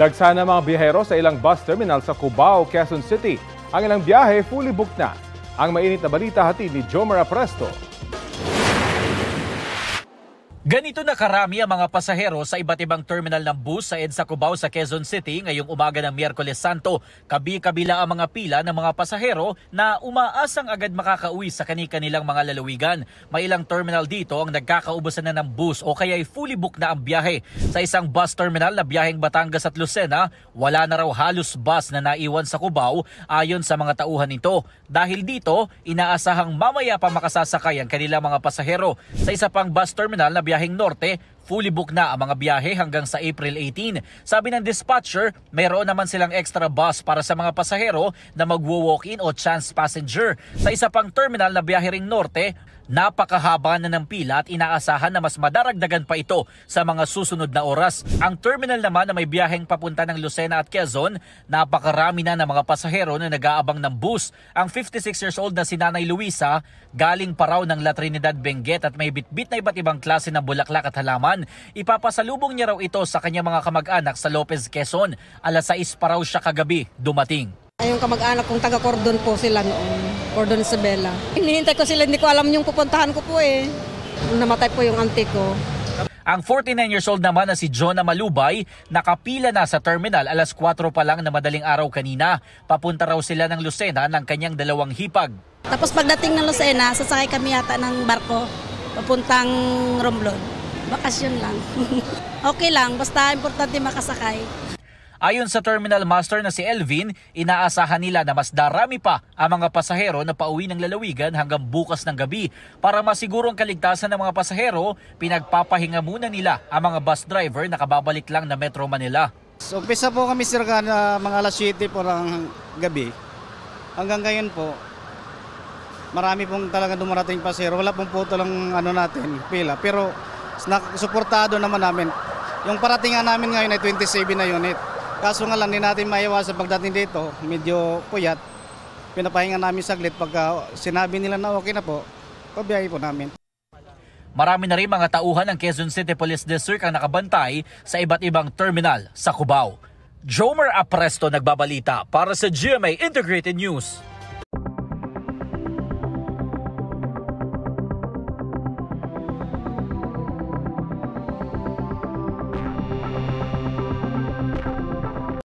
Dagsana mga biyahero sa ilang bus terminal sa Cubao, Quezon City. Ang ilang biyahe fully booked na. Ang mainit na balita hatid ni Jomar Apresto. Ganito na karami ang mga pasahero sa iba't ibang terminal ng bus sa EDSA Cubao sa Quezon City ngayong umaga ng Miyerkules Santo. Kabi-kabila ang mga pila ng mga pasahero na umaasang agad makakauwi sa kani-kanilang mga lalawigan. May ilang terminal dito ang nagkakaubusan na ng bus o kaya'y fully booked na ang biyahe. Sa isang bus terminal na biyaheng Batangas at Lucena, wala na raw halos bus na naiwan sa Cubao ayon sa mga tauhan nito. Dahil dito, inaasahang mamaya pa makasasakay ang kanilang mga pasahero. Sa isa pang bus terminal na biyaheng Norte, fully booked na ang mga biyahe hanggang sa April 18. Sabi ng dispatcher, mayroon naman silang extra bus para sa mga pasahero na magwo-walk-in o chance passenger. Sa isa pang terminal na biyahe ring Norte, napakahaba na ng pila at inaasahan na mas madaragdagan pa ito sa mga susunod na oras. Ang terminal naman na may biyaheng papunta ng Lucena at Quezon, napakarami na ng mga pasahero na nag-aabang ng bus. Ang 56 years old na si Nanay Luisa, galing pa raw ng La Trinidad, Benguet at may bitbit na iba't ibang klase ng bulaklak at halaman. Ipapasalubong niya raw ito sa kanyang mga kamag-anak sa Lopez, Quezon. Alas 6 pa raw siya kagabi dumating. Yung kamag-anak kong taga-Cordon po sila noon, Cordon Isabela. Hinihintay ko sila, hindi ko alam yung pupuntahan ko po eh. Namatay po yung auntie ko. Ang 49 years old naman na si Jonah Malubay, nakapila na sa terminal alas 4 pa lang na madaling araw kanina. Papunta raw sila ng Lucena ng kanyang dalawang hipag. Tapos pagdating ng Lucena, sasakay kami yata ng barko, papuntang Romblon. Bakasyon lang. Okay lang, basta importante makasakay. Ayon sa terminal master na si Elvin, inaasahan nila na mas darami pa ang mga pasahero na pauwi ng lalawigan hanggang bukas ng gabi. Para masiguro ang kaligtasan ng mga pasahero, pinagpapahinga muna nila ang mga bus driver na kababalik lang na Metro Manila. So, umpisa po kami sirga na mga alas 7 po ng gabi. Hanggang ngayon po, marami pong talaga dumarating pasahero. Wala pong puto lang natin, pila. Pero suportado naman namin. Yung paratingan namin ngayon ay 27 na unit. Kaso nga lang, hindi natin maiwasan pagdating dito, medyo puyat. Pinapahinga namin saglit pagka sinabi nila na okay na po, pabiyahe po namin. Marami na rin mga tauhan ng Quezon City Police District ang nakabantay sa iba't ibang terminal sa Cubao. Jomar Apresto nagbabalita para sa GMA Integrated News.